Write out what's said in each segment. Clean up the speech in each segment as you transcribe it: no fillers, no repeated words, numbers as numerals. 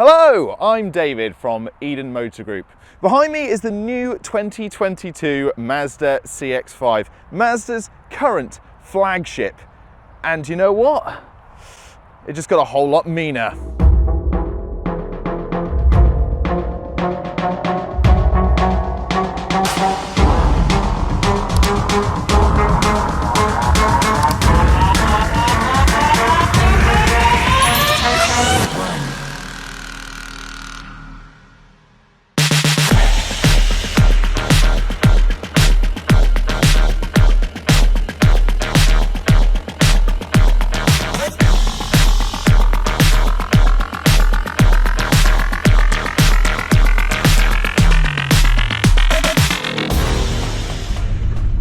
Hello, I'm David from EDENMOTORGROUP. Behind me is the new 2022 Mazda CX-5, Mazda's current flagship. And you know what? It just got a whole lot meaner.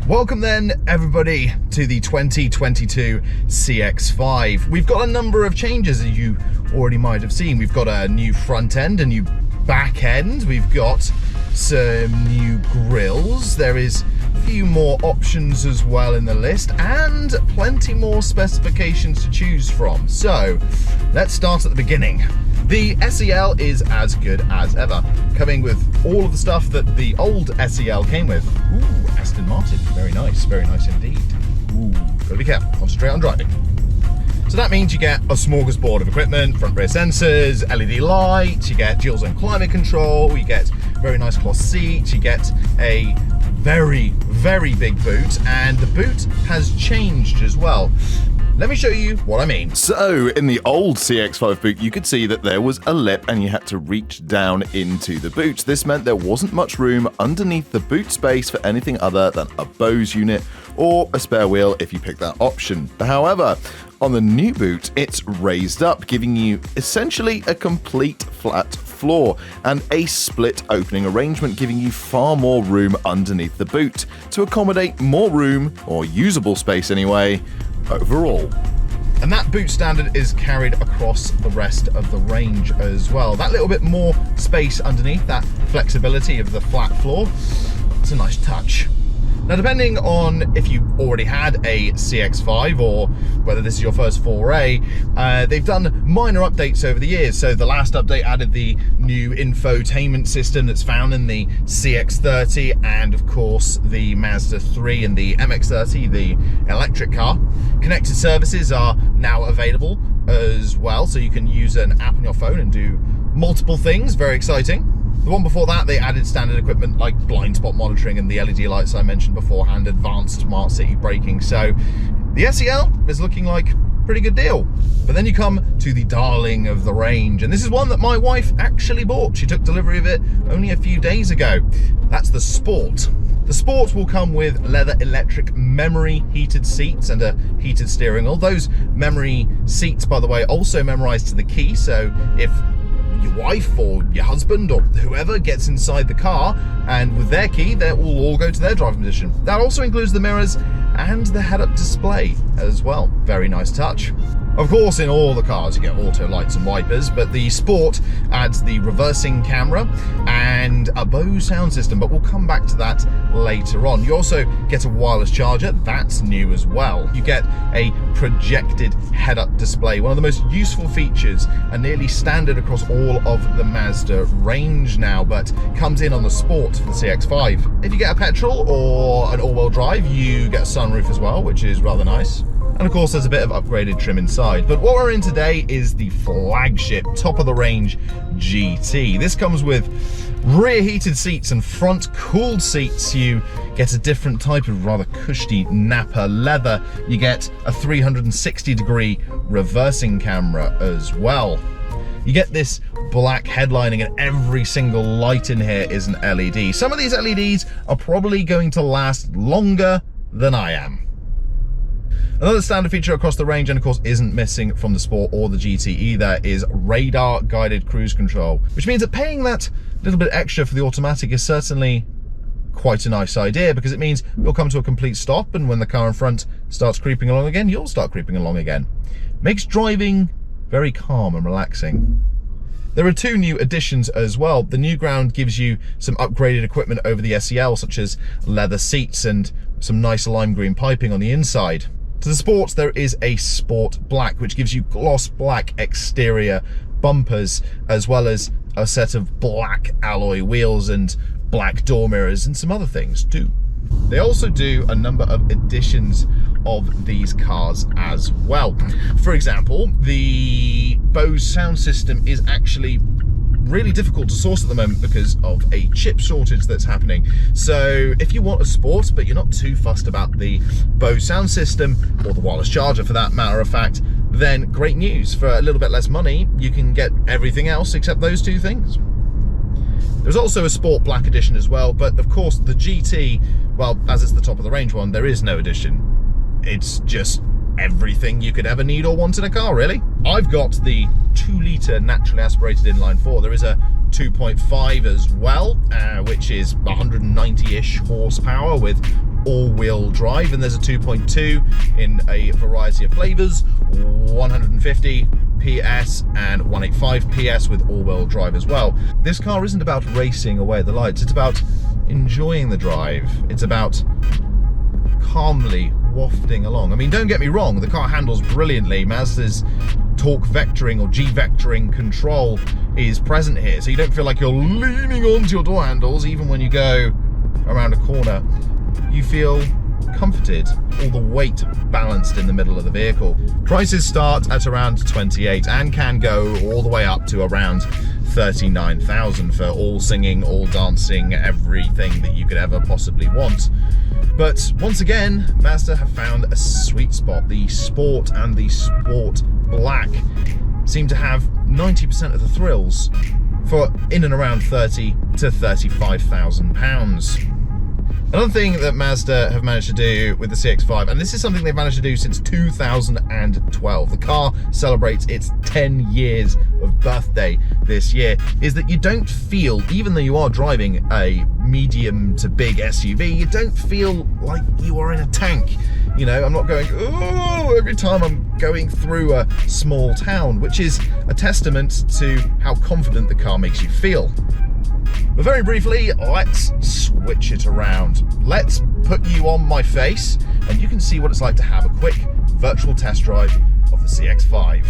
Welcome then, everybody, to the 2022 CX-5. We've got a number of changes, as you already might have seen. We've got a new front end, a new back end. We've got some new grills. There is a few more options as well in the list, and plenty more specifications to choose from. So, let's start at the beginning. The SEL is as good as ever, coming with all of the stuff that the old SEL came with. Ooh, Aston Martin, very nice indeed. Ooh, gotta be careful, concentrate on driving. So that means you get a smorgasbord of equipment, front rear sensors, LED lights, you get dual zone climate control, you get very nice cloth seats, you get a very big boot, and the boot has changed as well. Let me show you what I mean. So, in the old CX-5 boot, you could see that there was a lip and you had to reach down into the boot. This meant there wasn't much room underneath the boot space for anything other than a Bose unit or a spare wheel if you pick that option. However, on the new boot, it's raised up, giving you essentially a complete flat floor and a split opening arrangement, giving you far more room underneath the boot to accommodate more room, or usable space anyway, overall. And that boot standard is carried across the rest of the range as well. That little bit more space underneath, that flexibility of the flat floor, it's a nice touch. Now, depending on if you already had a CX-5 or whether this is your first foray, they've done minor updates over the years. So the last update added the new infotainment system that's found in the CX-30 and, of course, the Mazda 3 and the MX-30, the electric car. Connected services are now available as well, so you can use an app on your phone and do multiple things. Very exciting. The one before that, they added standard equipment like blind spot monitoring and the LED lights I mentioned beforehand, advanced smart city braking. So the SEL is looking like a pretty good deal. But then you come to the darling of the range, and this is one that my wife actually bought. She took delivery of it only a few days ago. That's the Sport. The Sport will come with leather electric memory heated seats and a heated steering wheel. Those memory seats, by the way, also memorize to the key, so if your wife or your husband or whoever gets inside the car and with their key, they will all go to their driving position. That also includes the mirrors and the head-up display as well. Very nice touch. Of course, in all the cars you get auto lights and wipers, but the Sport adds the reversing camera and a Bose sound system, but we'll come back to that later on. You also get a wireless charger, that's new as well. You get a projected head-up display, one of the most useful features and nearly standard across all of the Mazda range now, but comes in on the Sport for the CX-5. If you get a petrol or an all-wheel drive, you get a sunroof as well, which is rather nice. And of course, there's a bit of upgraded trim inside. But what we're in today is the flagship, top-of-the-range GT. This comes with rear heated seats and front cooled seats. You get a different type of rather cushy Napa leather. You get a 360-degree reversing camera as well. You get this black headlining, and every single light in here is an LED. Some of these LEDs are probably going to last longer than I am. Another standard feature across the range, and of course isn't missing from the Sport or the GT either, is radar guided cruise control, which means that paying that little bit extra for the automatic is certainly quite a nice idea, because it means you'll come to a complete stop, and when the car in front starts creeping along again, you'll start creeping along again. Makes driving very calm and relaxing. There are two new additions as well. The NEWGROUND gives you some upgraded equipment over the SEL, such as leather seats and some nice lime green piping on the inside. To the Sports, there is a Sport Black, which gives you gloss black exterior, bumpers, as well as a set of black alloy wheels and black door mirrors and some other things too. They also do a number of editions of these cars as well. For example, the Bose sound system is actually really difficult to source at the moment because of a chip shortage that's happening. So if you want a sport but you're not too fussed about the Bose sound system, or the wireless charger for that matter of fact, then great news. For a little bit less money you can get everything else except those two things. There's also a Sport Black edition as well, but of course the GT, well, as it's the top of the range one, there is no edition. It's just everything you could ever need or want in a car, really. I've got the 2-litre naturally aspirated inline 4. There is a 2.5 as well, which is 190-ish horsepower with all-wheel drive, and there's a 2.2 in a variety of flavours, 150 PS and 185 PS with all-wheel drive as well. This car isn't about racing away at the lights, it's about enjoying the drive. It's about calmly wafting along. I mean, don't get me wrong, the car handles brilliantly. Mazda's torque vectoring or G-vectoring control is present here, so you don't feel like you're leaning onto your door handles even when you go around a corner. You feel comforted, all the weight balanced in the middle of the vehicle. Prices start at around 28 and can go all the way up to around 39,000 for all singing, all dancing, everything that you could ever possibly want. But once again, Mazda have found a sweet spot. The Sport and the Sport Black seem to have 90% of the thrills for in and around 30 to 35,000 pounds. Another thing that Mazda have managed to do with the CX-5, and this is something they've managed to do since 2012, the car celebrates its 10 years of birthday this year, is that you don't feel, even though you are driving a medium to big SUV, you don't feel like you are in a tank. You know, I'm not going, oh, every time I'm going through a small town, which is a testament to how confident the car makes you feel. But very briefly, let's switch it around. Let's put you on my face and you can see what it's like to have a quick virtual test drive of the CX-5.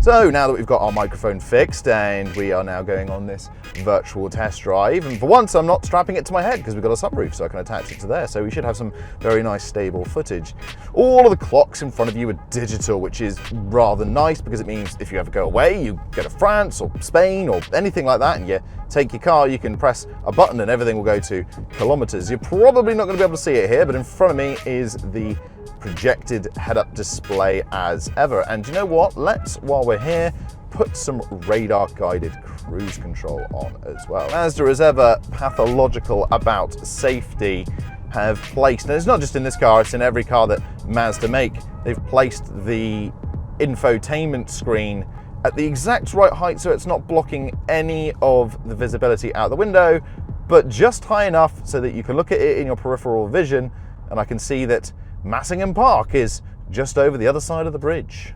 So now that we've got our microphone fixed and we are now going on this virtual test drive, and for once I'm not strapping it to my head because we've got a sunroof so I can attach it to there, so we should have some very nice stable footage. All of the clocks in front of you are digital, which is rather nice because it means if you ever go away, you go to France or Spain or anything like that and you take your car, you can press a button and everything will go to kilometers. You're probably not going to be able to see it here, but in front of me is the projected head-up display as ever. And you know what? Let's, while we're here, put some radar-guided cruise control on as well. Mazda, as ever pathological about safety, have placed, and it's not just in this car, it's in every car that Mazda make, they've placed the infotainment screen at the exact right height so it's not blocking any of the visibility out the window, but just high enough so that you can look at it in your peripheral vision, and I can see that Massingham Park is just over the other side of the bridge.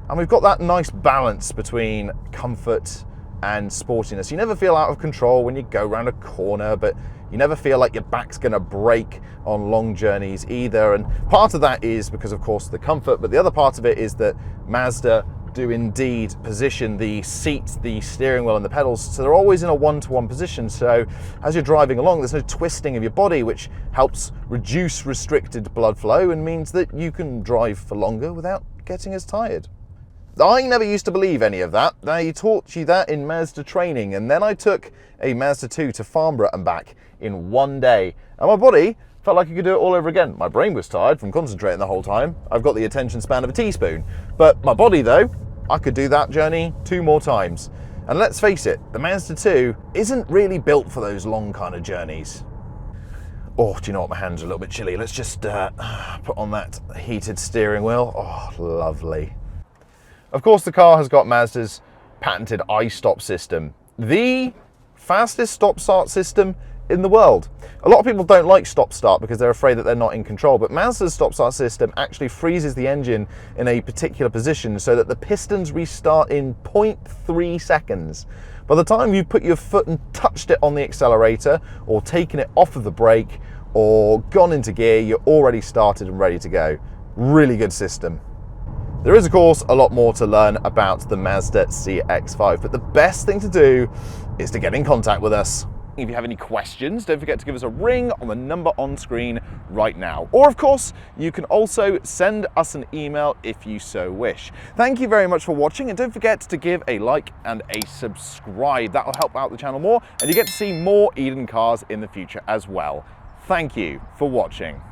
And we've got that nice balance between comfort and sportiness. You never feel out of control when you go around a corner, but you never feel like your back's gonna break on long journeys either. And part of that is because, of course, the comfort, but the other part of it is that Mazda do indeed position the seat, the steering wheel and the pedals so they're always in a one-to-one position, so as you're driving along there's no twisting of your body, which helps reduce restricted blood flow and means that you can drive for longer without getting as tired. I never used to believe any of that. They taught you that in Mazda training, and then I took a Mazda 2 to Farnborough and back in one day, and my body felt like I could do it all over again. My brain was tired from concentrating the whole time. I've got the attention span of a teaspoon, but my body though, I could do that journey 2 more times. And let's face it, the Mazda 2 isn't really built for those long kind of journeys. Oh, do you know what? My hands are a little bit chilly. Let's just put on that heated steering wheel. Oh, lovely. Of course, the car has got Mazda's patented iStop system, the fastest stop-start system in the world. A lot of people don't like stop-start because they're afraid that they're not in control, but Mazda's stop-start system actually freezes the engine in a particular position so that the pistons restart in 0.3 seconds. By the time you've put your foot and touched it on the accelerator or taken it off of the brake or gone into gear, you're already started and ready to go. Really good system. There is, of course, a lot more to learn about the Mazda CX-5, but the best thing to do is to get in contact with us. If you have any questions, don't forget to give us a ring on the number on screen right now. Or, of course, you can also send us an email if you so wish. Thank you very much for watching, and don't forget to give a like and a subscribe. That will help out the channel more, and you get to see more Eden cars in the future as well. Thank you for watching.